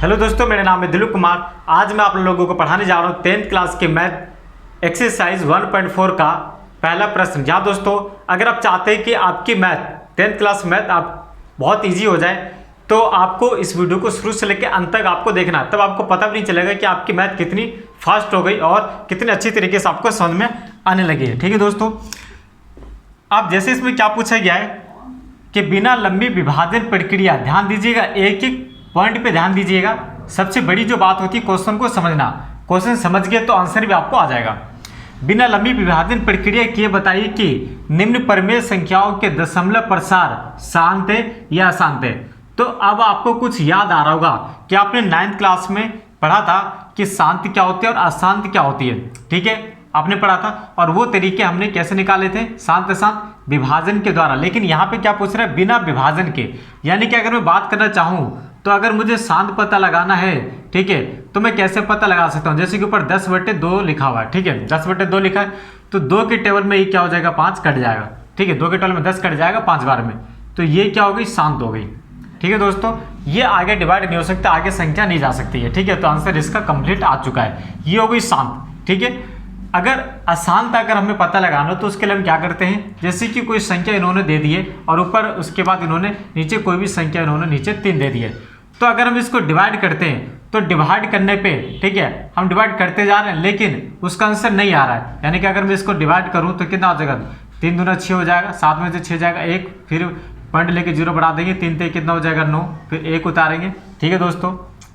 Hello दोस्तों, मेरा नाम है दिलीप कुमार। आज मैं आप लोगों को पढ़ाने जा रहा हूँ 10th क्लास के मैथ एक्सरसाइज 1.4 का पहला प्रश्न। जहाँ दोस्तों अगर आप चाहते हैं कि आपकी मैथ 10th क्लास मैथ आप बहुत इजी हो जाए तो आपको इस वीडियो को शुरू से लेकर अंत तक आपको देखना है, तब आपको पता भी नहीं चलेगा कि आपकी मैथ कितनी फास्ट हो गई और कितनी अच्छी तरीके से आपको समझ में आने लगी है। ठीक है दोस्तों, अब जैसे इसमें क्या पूछा गया है कि बिना लंबी विभाजन प्रक्रिया, ध्यान दीजिएगा, एक एक पॉइंट पे ध्यान दीजिएगा। सबसे बड़ी जो बात होती है क्वेश्चन को समझना, क्वेश्चन समझ गए तो आंसर भी आपको आ जाएगा। बिना लंबी विभाजन प्रक्रिया किए बताइए कि निम्न परिमेय संख्याओं के दशमलव प्रसार शांत है या अशांत है। तो अब आपको कुछ याद आ रहा होगा कि आपने 9th क्लास में पढ़ा था कि शांत क्या होती है और अशांत क्या होती है। ठीक है, आपने पढ़ा था और वो तरीके हमने कैसे निकाले थे, शांत अशांत विभाजन के द्वारा। लेकिन यहाँ पे क्या पूछ रहा है, बिना विभाजन के, यानी कि अगर मैं बात करना चाहूँ तो अगर मुझे शांत पता लगाना है, ठीक है, तो मैं कैसे पता लगा सकता हूँ। जैसे कि ऊपर 10/2 लिखा हुआ है, ठीक है, 10/2 लिखा है तो 2 के टेबल में ये क्या हो जाएगा, 5 कट जाएगा। ठीक है, 2 के टेबल में 10 कट जाएगा 5 बार में, तो ये क्या हो गई, शांत हो गई। ठीक है दोस्तों, ये आगे डिवाइड नहीं हो सकता, आगे संख्या नहीं जा सकती है। ठीक है, तो आंसर इसका कंप्लीट आ चुका है, ये हो गई शांत। ठीक है, अगर अशांत अगर हमें पता लगाना हो तो उसके लिए हम क्या करते हैं, जैसे कि कोई संख्या इन्होंने दे दी है और ऊपर उसके बाद इन्होंने नीचे कोई भी संख्या इन्होंने नीचे 3 दे दी है, तो अगर हम इसको डिवाइड करते हैं तो डिवाइड करने पे, ठीक है, हम डिवाइड करते जा रहे हैं लेकिन उसका आंसर नहीं आ रहा है। यानी कि अगर मैं इसको डिवाइड करूँ तो कितना हो जाएगा, 3 दूना 6 हो जाएगा, 7 में से 6 जाएगा 1, फिर पॉइंट लेके 0 बढ़ा देंगे, 3 से कितना हो जाएगा 9, फिर 1 उतारेंगे। ठीक है दोस्तों,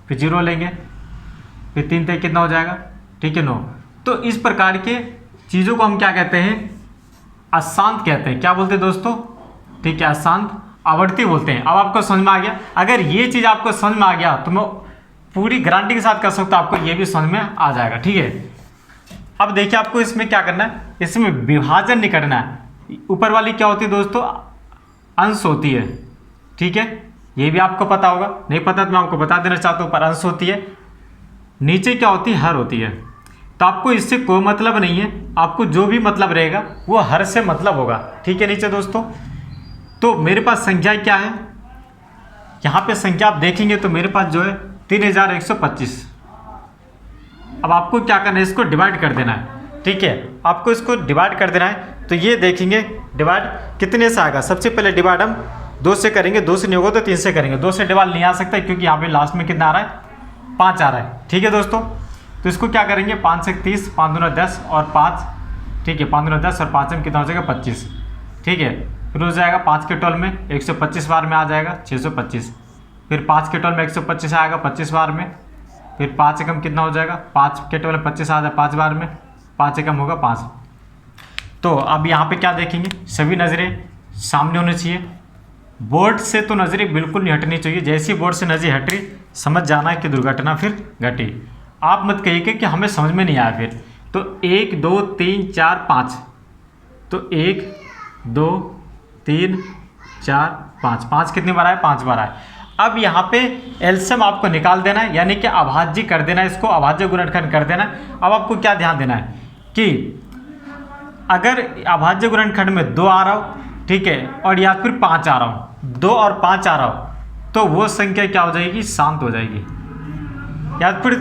फिर 0 लेंगे, फिर 3 से कितना हो जाएगा, ठीक है 9। तो इस प्रकार के चीज़ों को हम क्या कहते हैं, अशांत कहते हैं। क्या बोलते हैं दोस्तों, ठीक है, अशांत आवर्ती बोलते हैं। अब आपको समझ में आ गया। अगर ये चीज़ आपको समझ में आ गया तो मैं पूरी गारंटी के साथ कह सकता हूँ आपको ये भी समझ में आ जाएगा। ठीक है, अब देखिए आपको इसमें क्या करना है, इसमें विभाजन नहीं करना है। ऊपर वाली क्या होती है दोस्तों, अंश होती है। ठीक है, ये भी आपको पता होगा, नहीं पता तो मैं आपको बता देना चाहता हूँ, पर अंश होती है। नीचे क्या होती है, हर होती है। तो आपको इससे कोई मतलब नहीं है, आपको जो भी मतलब रहेगा वो हर से मतलब होगा। ठीक है नीचे दोस्तों, तो मेरे पास संख्या क्या है, यहाँ पे संख्या आप देखेंगे तो मेरे पास जो है 3125। अब आपको क्या करना है, इसको डिवाइड कर देना है। ठीक है, आपको इसको डिवाइड कर देना है। तो ये देखेंगे डिवाइड कितने से आएगा। सबसे पहले डिवाइड हम 2 से करेंगे, 2 से नहीं होगा तो 3 से करेंगे। 2 से डिवाइड नहीं आ सकता क्योंकि यहाँ पे लास्ट में कितना आ रहा है, 5 आ रहा है। ठीक है दोस्तों, तो इसको क्या करेंगे, 5 से 30, 5 दूना 10 और 5, ठीक है, 5 दूना 10 और 5 में कितना हो जाएगा 25। ठीक है, फिर हो जाएगा 5 के टोल में 125 बार में आ जाएगा 625, फिर 5 के टोल में 125 आएगा 25 बार में, फिर 5 एकम कितना हो जाएगा, 5 के टोल में 25 आ जाएगा 5 बार में, 5 एकम होगा 5। तो अब यहाँ पे क्या देखेंगे, सभी नज़रें सामने होनी चाहिए। बोर्ड से तो नज़रें बिल्कुल नहीं हटनी चाहिए। जैसी बोर्ड से नज़रें हटी समझ जाना है कि दुर्घटना फिर घटी। आप मत कहिए कि हमें समझ में नहीं आया। फिर तो 1 2 3 4 5, तो 1 2 3 4 5, 5 कितनी बार आए, 5 बार आए। अब यहाँ पे एलसीएम आपको निकाल देना है, यानी कि अभाज्य कर देना है, इसको अभाज्य गुणनखंड कर देना है। अब आपको क्या ध्यान देना है कि अगर अभाज्य गुणनखंड में 2 आ रहा हो, ठीक है, और या फिर 5 आ रहा हो, 2 और 5 आ रहा हो, तो वो संख्या क्या हो जाएगी, शांत हो जाएगी। या फिर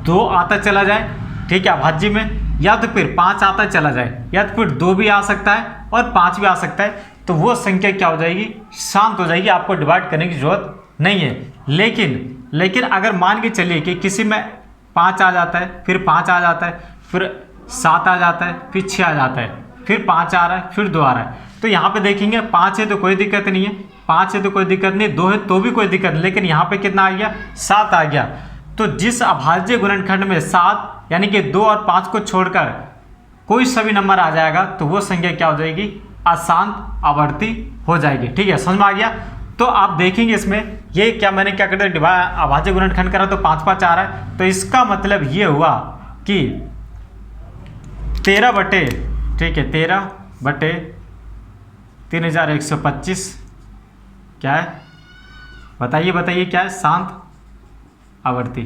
2 आता चला जाए, ठीक है, अभाज्य में, या तो फिर 5 आता चला जाए, या तो फिर 2 भी आ सकता है और 5 भी आ सकता है, तो वो संख्या क्या हो जाएगी, शांत हो जाएगी। आपको डिवाइड करने की जरूरत नहीं है। लेकिन अगर मान के चलिए कि किसी में 5 आ जाता है, फिर 5 आ जाता है, फिर 7 आ जाता है, फिर 6 आ जाता है, फिर 5 आ रहा है, फिर 2 आ रहा है, तो यहाँ पे देखेंगे 5 है तो कोई दिक्कत नहीं है, 5 है तो कोई दिक्कत नहीं, 2 है तो भी कोई दिक्कत नहीं, लेकिन यहाँ पे कितना आ गया, 7 आ गया। तो जिस अभाज्य गुणनखंड में 7 यानी कि 2 और 5 को छोड़कर कोई सभी नंबर आ जाएगा तो वो संख्या क्या हो जाएगी, अशांत आवर्ती हो जाएगी। ठीक है, समझ में आ गया। तो आप देखेंगे इसमें ये क्या, मैंने क्या कर दिया, अभाज्य गुणनखंड करा तो 5 5 आ रहा है, तो इसका मतलब ये हुआ कि 13 बटे, ठीक है, 13 बटे 3125 क्या है, बताइए क्या है, शांत आवर्ती।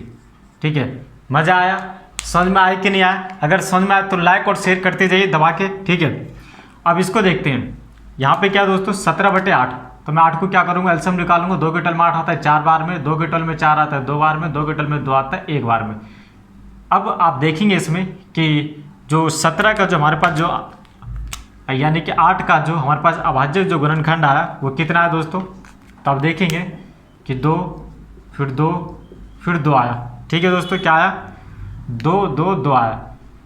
ठीक है, मज़ा आया, समझ में आया कि नहीं आया। अगर समझ में आया तो लाइक और शेयर करते जाइए दबा के। ठीक है, अब इसको देखते हैं। यहाँ पे क्या दोस्तों, 17/8, तो तो मैं 8 को क्या करूँगा, एलसीएम निकालूंगा। 2 के टल में 8 आता है 4 बार में, 2 के टल में 4 आता है 2 बार में, 2 के टल में 2 आता है 1 बार में। अब आप देखेंगे इसमें कि जो 17 का जो हमारे पास जो यानी कि 8 का जो हमारे पास अभाज्य जो गुणनखंड आया वो कितना है दोस्तों। तो आप देखेंगे कि 2 फिर 2 फिर 2 आया। ठीक है दोस्तों, क्या आया, 2 2 2 आया।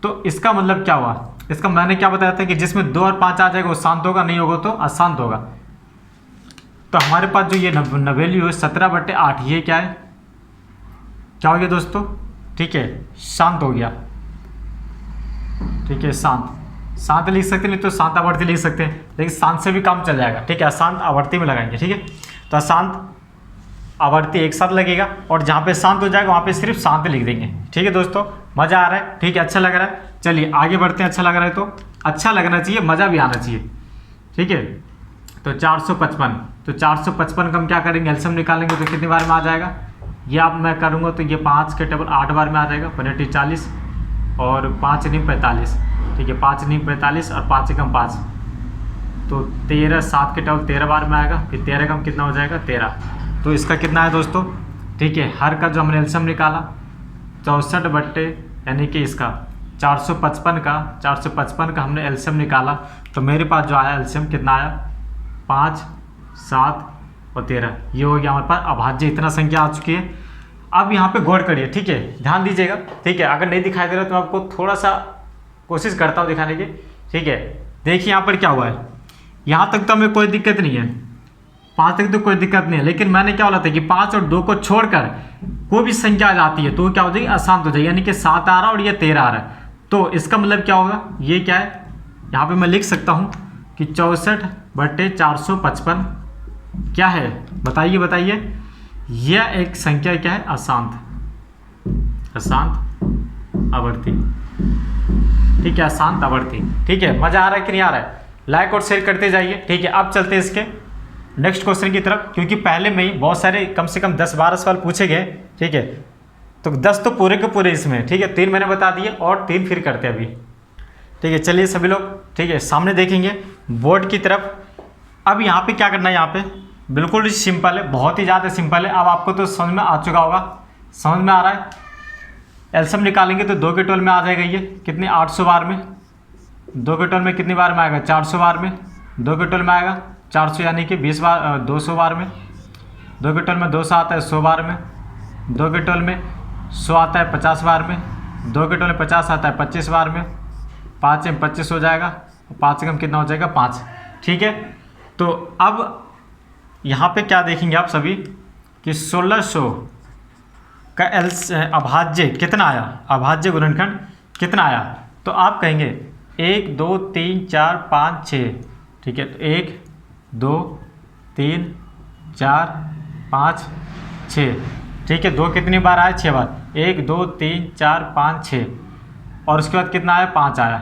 तो इसका मतलब क्या हुआ, इसका मैंने क्या बताया था कि जिसमें 2 और 5 आ जाएगा वो शांत होगा, नहीं होगा तो अशांत होगा। तो हमारे पास जो ये वैल्यू है 17/8 ये क्या है, क्या हो गया दोस्तों, ठीक है, शांत हो गया। ठीक है, शांत लिख सकते, नहीं तो शांत आवर्ती लिख सकते हैं, लेकिन शांत से भी काम चल जाएगा। ठीक है, अशांत आवर्ती में लगाएंगे। ठीक है, तो अशांत आवर्ती एक साथ लगेगा और जहाँ पे शांत हो जाएगा वहाँ पे सिर्फ शांत लिख देंगे। ठीक है दोस्तों, मज़ा आ रहा है, ठीक है, अच्छा लग रहा है। चलिए आगे बढ़ते हैं। अच्छा लग रहा है तो अच्छा लगना चाहिए, मज़ा भी आना चाहिए। ठीक है, तो 455, तो 455 का हम क्या करेंगे, एलसीएम निकालेंगे तो कितनी बार में आ जाएगा, ये आप मैं करूँगा तो ये 5 के टेबल 8 बार में आ जाएगा, 5 40 और 5 नहीं 45। ठीक है, 5 नहीं 45 और 5 एकम 5, तो 13, 7 के टेबल 13 बार में आएगा, फिर 13 कम कितना हो जाएगा 13। तो इसका कितना है दोस्तों, ठीक है, हर का जो हमने एलसीएम निकाला 64 बट्टे यानी कि इसका 455 का हमने एलसीएम निकाला, तो मेरे पास जो आया एलसीएम कितना आया, 5, 7 और 13। ये हो गया हमारे पास अभाज्य, इतना संख्या आ चुकी है। अब यहाँ पे गौर करिए, ठीक है, ध्यान दीजिएगा। ठीक है, अगर नहीं दिखाई दे रहा तो मैं आपको थोड़ा सा कोशिश करता हूँ दिखाने की। ठीक है, देखिए यहाँ पर क्या हुआ है, यहाँ तक तो हमें कोई दिक्कत नहीं है, 5 तक तो कोई दिक्कत नहीं है, लेकिन मैंने क्या बोला था कि 5 और 2 को छोड़कर कोई भी संख्या आ जाती है तो क्या हो जाएगी, अशांत हो जाएगी। यानी कि 7 आ रहा है और ये 13 आ रहा है, तो इसका मतलब क्या होगा, ये क्या है, यहाँ पे मैं लिख सकता हूँ कि 64/455 क्या है, बताइए बताइए, यह एक संख्या क्या है, अशांत आवर्ती। ठीक है, अशांत आवर्ती। ठीक है, मजा आ रहा है कि नहीं आ रहा है, लाइक और शेयर करते जाइए। ठीक है, अब चलते हैं इसके नेक्स्ट क्वेश्चन की तरफ, क्योंकि पहले में ही बहुत सारे कम से कम 10-12 सवाल पूछे गए। ठीक है, तो 10 तो पूरे के पूरे इसमें। ठीक है, 3 मैंने बता दिए और 3 फिर करते हैं अभी। ठीक है, चलिए सभी लोग, ठीक है, सामने देखेंगे बोर्ड की तरफ। अब यहाँ पे क्या करना है, यहाँ पे बिल्कुल सिंपल है, बहुत ही ज़्यादा सिंपल है। अब आपको तो समझ में आ चुका होगा, समझ में आ रहा है। एलसीएम निकालेंगे तो 2 के 12 में आ जाएगा, ये कितनी 800 बार में, 2 के 12 में कितनी बार में आएगा, 400 बार में, 2 के 12 में आएगा 400 यानी कि 20 बार, 200 बार में, 2 के 12 में 200 आता है 100 बार में, 2 के 12 में 100 आता है 50 बार में, 2 के 12 में 50 आता है 25 बार में, 5 में 25 हो जाएगा, 5 कम कितना हो जाएगा 5। ठीक है, तो अब यहाँ पे क्या देखेंगे आप सभी कि 1600 का अभाज्य कितना आया, अभाज्य गुणनखंड कितना आया, तो आप कहेंगे 1 2 3 4 5 6। ठीक है, तो 1 2 3 4 5 6। ठीक है, 2 कितनी बार आया, 6 बार, 1 2 3 4 5 6, और उसके बाद कितना आया, 5 आया।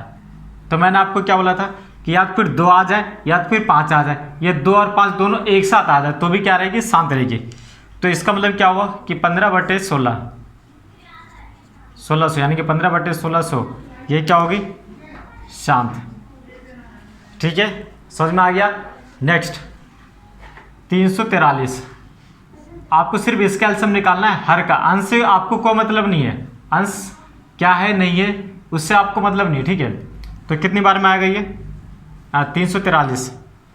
तो मैंने आपको क्या बोला था कि या तो फिर 2 आ जाए या तो फिर 5 आ जाए, ये 2 और 5 दोनों एक साथ आ जाए तो भी क्या रहेगी, शांत रहेगी। तो इसका मतलब क्या हुआ कि 15/16, 1600 यानी कि 15/1600 ये क्या होगी, शांत। ठीक है, समझ में आ गया। नेक्स्ट 343, आपको सिर्फ इसका एलसीएम निकालना है, हर का। अंश से आपको कोई मतलब नहीं है, अंश क्या है नहीं है उससे आपको मतलब नहीं। ठीक है, तो कितनी बार में आएगा ये, 343,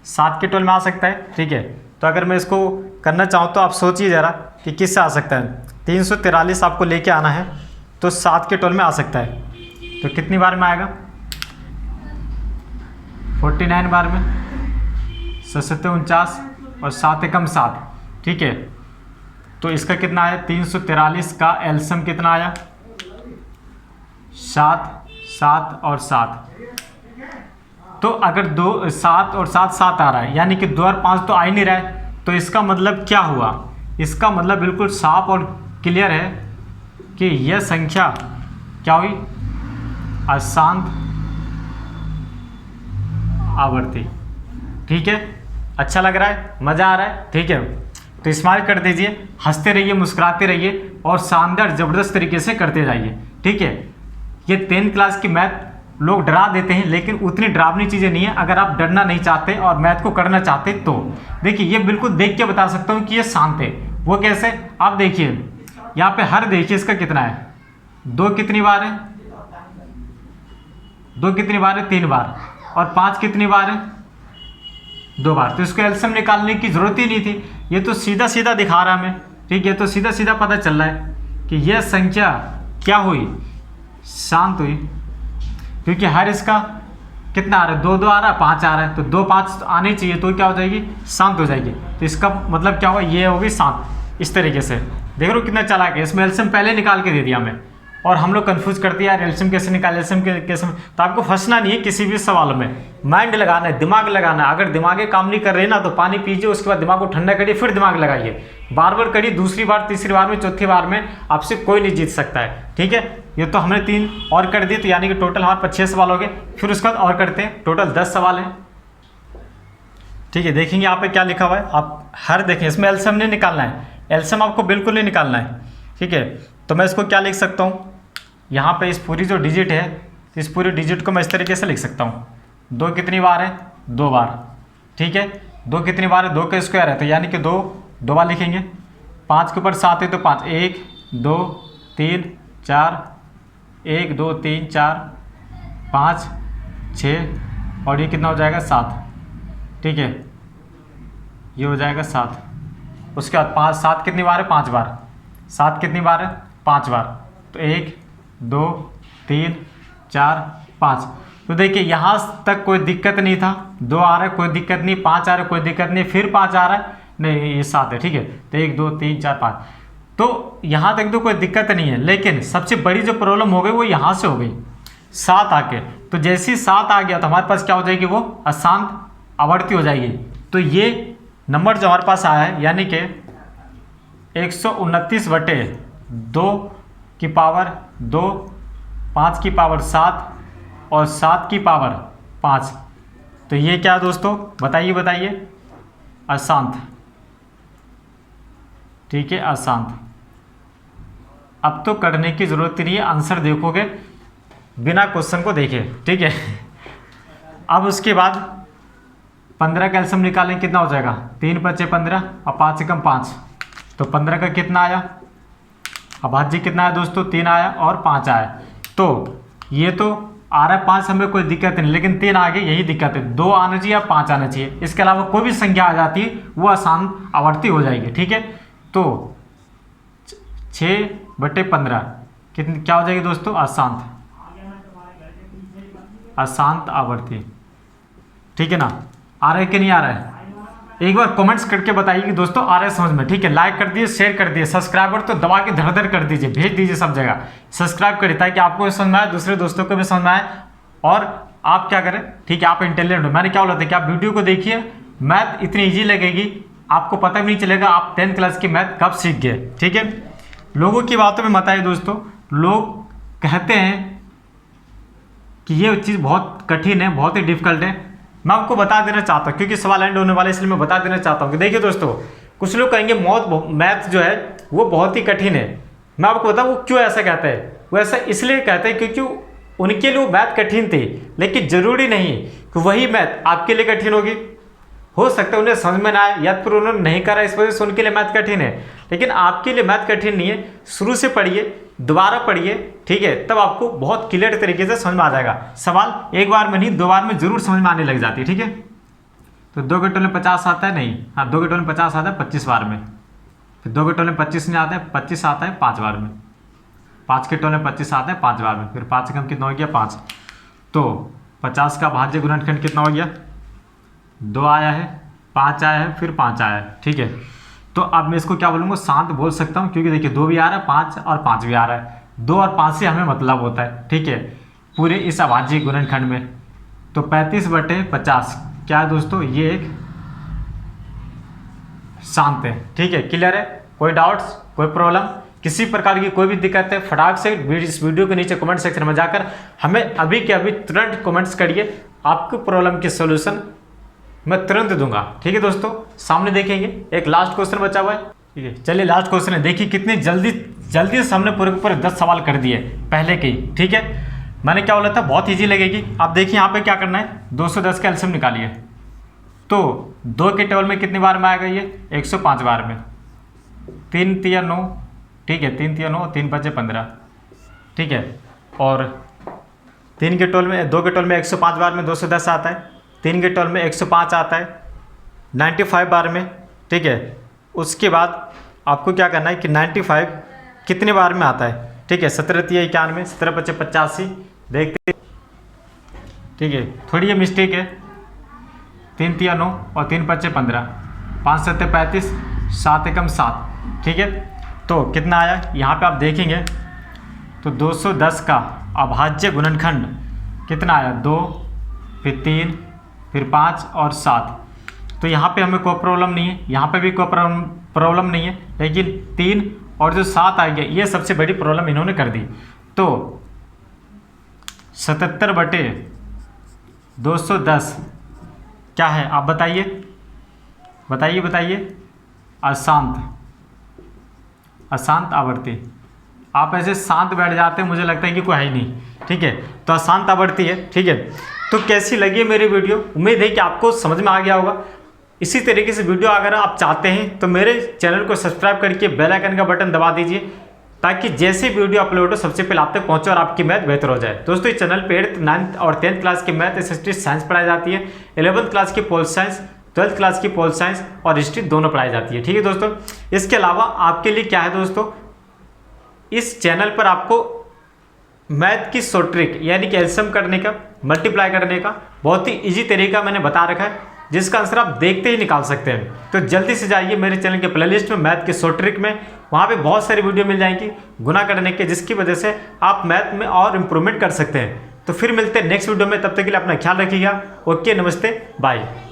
7 के 12 में आ सकता है। ठीक है, तो अगर मैं इसको करना चाहूँ तो आप सोचिए ज़रा कि किससे आ सकता है। 343 आपको लेके आना है तो 7 के 12 में आ सकता है, तो कितनी बार में आएगा, 49 बार में, 749 और 7 एकम 7। ठीक है, तो इसका कितना आया, 343 का एलसीएम कितना आया, 7 7 और 7। तो अगर 2 7 और 7 7 आ रहा है, यानी कि 2 और 5 तो आ ही नहीं रहा है, तो इसका मतलब क्या हुआ, इसका मतलब बिल्कुल साफ और क्लियर है कि यह संख्या क्या हुई, अशांत आवर्ती। ठीक है, अच्छा लग रहा है, मज़ा आ रहा है। ठीक है, तो स्माइल कर दीजिए, हंसते रहिए, मुस्कुराते रहिए और शानदार ज़बरदस्त तरीके से करते जाइए। ठीक है, ये 10th क्लास की मैथ लोग डरा देते हैं, लेकिन उतनी डरावनी चीज़ें नहीं है अगर आप डरना नहीं चाहते और मैथ को करना चाहते तो। देखिए ये बिल्कुल देख के बता सकता हूँ कि ये शांत है। वो कैसे, आप देखिए यहाँ पे हर देखिए इसका कितना है, 2 कितनी बार है, 2 कितनी बार है, 3 बार, और 5 कितनी बार है, 2 बार। तो इसको एलसीएम निकालने की जरूरत ही नहीं थी, ये तो सीधा सीधा दिखा रहा है हमें, ठीक है। तो सीधा सीधा पता चल रहा है कि यह संख्या क्या हुई, शांत हुई, क्योंकि हर इसका कितना आ रहा है, 2 2 आ रहा है, 5 आ रहा है, तो 2 5 आने चाहिए, तो क्या हो जाएगी, शांत हो जाएगी। तो इसका मतलब क्या हुआ, ये होगी शांत। इस तरीके से देख रहे हो कितना चालाक है, इसमें एलसीएम पहले निकाल के दे दिया हमें, और हम लोग कंफ्यूज कर दिया यार एलसीएम कैसे निकाले, एलसीएम कैसे। तो आपको फंसना नहीं है किसी भी सवाल में, माइंड लगाना है, दिमाग लगाना है। अगर दिमागे काम नहीं कर रहे ना तो पानी पीजिए, उसके बाद दिमाग को ठंडा करिए, फिर दिमाग लगाइए, बार बार करिए, दूसरी बार, तीसरी बार में, चौथी बार में आपसे कोई नहीं जीत सकता है, ठीक है। ये तो हमने 3 और कर दिए, तो यानी कि टोटल हमारे पास 6 सवाल हो गए। फिर उसके बाद और करते हैं, टोटल 10 सवाल हैं, ठीक है। देखेंगे यहाँ पे क्या लिखा हुआ है, आप हर देखें, इसमें एलसीएम नहीं निकालना है, एलसीएम आपको बिल्कुल नहीं निकालना है, ठीक है। तो मैं इसको क्या लिख सकता हूँ, यहाँ पे इस पूरी जो डिजिट है, इस पूरी डिजिट को मैं इस तरीके से लिख सकता हूँ, 2 कितनी बार है, 2 बार, ठीक है। 2 कितनी बार है, 2 का स्क्वायर है, तो यानी कि 2 बार लिखेंगे। 5 के ऊपर 7 है तो 5, 1 2 3 4, 1 2 3 4 5 6, और ये कितना हो जाएगा, 7, ठीक है, ये हो जाएगा 7। उसके बाद 5, 7 कितनी बार है, 5 बार, 7 कितनी बार है, 5 बार, तो 1 2 3 4 5। तो देखिए यहाँ तक कोई दिक्कत नहीं था, 2 आ रहा है कोई दिक्कत नहीं, 5 आ रहा है कोई दिक्कत नहीं, फिर 5 आ रहा है, नहीं ये 7 है, ठीक है। तो 1 2 3 4 5, तो यहाँ तक तो कोई दिक्कत नहीं है। लेकिन सबसे बड़ी जो प्रॉब्लम हो गई वो यहाँ से हो गई, 7 आके। तो जैसे ही 7 आ गया तो हमारे पास क्या हो जाएगी, वो अशांत आवर्ती हो जाएगी। तो ये नंबर जो हमारे पास आया है, यानी कि 129/2 की पावर 2, 5 की पावर 7 और 7 की पावर 5। तो ये क्या है दोस्तों, बताइए बताइए, अशांत, ठीक है, अशांत। अब तो करने की जरूरत नहीं है, आंसर देखोगे बिना क्वेश्चन को देखे, ठीक है। अब उसके बाद 15 का एलसीएम निकालें, कितना हो जाएगा, 3 × 5 = 15 और 5 से कम 5, तो 15 का कितना आया, अभाज्य कितना है दोस्तों, 3 आया और 5 आया। तो ये तो आ रहा है 5, हमें कोई दिक्कत नहीं, लेकिन 3 आगे यही दिक्कत है, 2 आना चाहिए या 5 आना चाहिए। इसके अलावा कोई भी संख्या आ जाती है वो अशांत आवर्ती हो जाएगी, ठीक है। तो 6/15 कितनी क्या हो जाएगी दोस्तों, अशांत, अशांत आवर्ती, ठीक है ना। आ रहा है कि नहीं आ रहा है, एक बार कमेंट्स करके बताइए कि दोस्तों आ रहा है समझ में, ठीक है। लाइक कर दिए, शेयर कर दिए, सब्सक्राइबर तो दबा के धड़ धड़ कर दीजिए, भेज दीजिए सब जगह, सब्सक्राइब करिए ताकि आपको भी समझ में आए, दूसरे दोस्तों को भी समझ में आए, और आप क्या करें, ठीक है, आप इंटेलिजेंट हो। मैंने क्या बोला था कि आप वीडियो को देखिए, मैथ इतनी ईजी लगेगी, आपको पता भी नहीं चलेगा आप 10th क्लास की मैथ कब सीख गए, ठीक है। लोगों की बातों में मत आइए दोस्तों, लोग कहते हैं कि ये चीज़ बहुत कठिन है, बहुत ही डिफिकल्ट है। मैं आपको बता देना चाहता हूँ, क्योंकि सवाल एंड होने वाले, इसलिए मैं बता देना चाहता हूँ कि देखिए दोस्तों, कुछ लोग कहेंगे मैथ जो है वो बहुत ही कठिन है। मैं आपको बताऊँ वो क्यों ऐसा कहते हैं, वो ऐसा इसलिए कहते हैं क्योंकि उनके लिए वो मैथ कठिन थी, लेकिन जरूरी नहीं कि वही मैथ आपके लिए कठिन होगी। हो सकता है उन्हें समझ में ना आए, या फिर उन्होंने नहीं करा, इस वजह से उनके लिए मैथ कठिन है, लेकिन आपके लिए मैथ कठिन नहीं है। शुरू से पढ़िए, दोबारा पढ़िए, ठीक है, तब आपको बहुत क्लियर तरीके से समझ में आ जाएगा। सवाल एक बार में नहीं, 2 बार में जरूर समझ में आने लग जाती है, ठीक है। तो 2 के टोले 50 आता है, नहीं, हाँ 2 के टोले 50 आता है 25 बार में, फिर 2 के टोले 25 नहीं आता है, 25 आता है 5 बार में, 5 के टोले 25 आता है 5 बार में, फिर 5 से कम कितना हो गया, 5। तो 50 का भाज्य गुणनखंड कितना हो गया, 2 आया है, 5 आया है, फिर 5 आया है, ठीक है। तो अब मैं इसको क्या बोलूँगा, शांत बोल सकता हूँ, क्योंकि देखिए 2 भी आ रहा है, 5 और 5 भी आ रहा है, 2 और 5 से हमें मतलब होता है, ठीक है, पूरे इस अभाज्य गुणनखंड में। तो 35/50 क्या है दोस्तों, ये एक शांत है, ठीक है, क्लियर है। कोई डाउट्स, कोई प्रॉब्लम, किसी प्रकार की कोई भी दिक्कत है, फटाक से इस वीडियो के नीचे कमेंट सेक्शन में जाकर हमें अभी के अभी तुरंत कमेंट्स करिए, आपको प्रॉब्लम के सॉल्यूशन मैं तुरंत दूंगा, ठीक है दोस्तों। सामने देखेंगे एक लास्ट क्वेश्चन बचा हुआ है, ठीक है, चलिए लास्ट क्वेश्चन है। देखिए कितनी जल्दी से हमने पूरे के पूरे 10 सवाल कर दिए पहले के ही, ठीक है। मैंने क्या बोला था, बहुत ईजी लगेगी। आप देखिए यहाँ पे क्या करना है, 210 का एलसीएम निकालिए। तो 2 के टेबल में कितनी बार में आएगा ये, 105 बार में। 3 तिया 9, ठीक है, 3 तिया 9, 3 5 15, ठीक है। और 3 के टेबल में, 2 के टेबल में 105 बार में 210 आता है, 3 के टेबल में 105 आता है 95 बार में, ठीक है। उसके बाद आपको क्या करना है कि 95 कितने बार में आता है, ठीक है, 17 तिया 91, 17 5 85, देखते, ठीक है, थोड़ी ये मिस्टेक है, 3 तिया 9 और 3 5 15, 5 7 35, 7 एकम 7, ठीक है। तो कितना आया यहाँ पे आप देखेंगे तो 210 का अभाज्य गुणनखंड कितना आया, 2, फिर 3, फिर 5 और 7। तो यहाँ पे हमें कोई प्रॉब्लम नहीं है, यहाँ पे भी कोई प्रॉब्लम नहीं है, लेकिन 3 और जो 7 आ गया ये सबसे बड़ी प्रॉब्लम इन्होंने कर दी। तो 77/210 क्या है, आप बताइए बताइए बताइए, अशांत आवृत्ति। आप ऐसे शांत बैठ जाते हैं, मुझे लगता है कि कोई है ही नहीं, ठीक है। तो अशांत आवृत्ति है, ठीक है। तो कैसी लगी मेरी वीडियो, उम्मीद है कि आपको समझ में आ गया होगा। इसी तरीके से वीडियो अगर आप चाहते हैं तो मेरे चैनल को सब्सक्राइब करके बेल आइकन का बटन दबा दीजिए, ताकि जैसे वीडियो अपलोड हो सबसे पहले आप तक पहुंचे और आपकी मैथ बेहतर हो जाए। दोस्तों इस चैनल पे 8th 9th और 10th क्लास की मैथ, हिस्ट्री, साइंस पढ़ाई जाती है। 11th क्लास की पोल साइंस, 12th क्लास की पोल साइंस और हिस्ट्री दोनों पढ़ाई जाती है, ठीक है दोस्तों। इसके अलावा आपके लिए क्या है दोस्तों, इस चैनल पर आपको मैथ की शॉर्ट ट्रिक यानी कि एलसीएम करने का, मल्टीप्लाई करने का बहुत ही इजी तरीका मैंने बता रखा है, जिसका आंसर आप देखते ही निकाल सकते हैं। तो जल्दी से जाइए मेरे चैनल के प्लेलिस्ट में, मैथ के शॉर्ट ट्रिक में, वहाँ पे बहुत सारी वीडियो मिल जाएंगी गुना करने के, जिसकी वजह से आप मैथ में और इम्प्रूवमेंट कर सकते हैं। तो फिर मिलते हैं नेक्स्ट वीडियो में, तब तक के लिए अपना ख्याल रखिएगा। ओके, नमस्ते, बाय।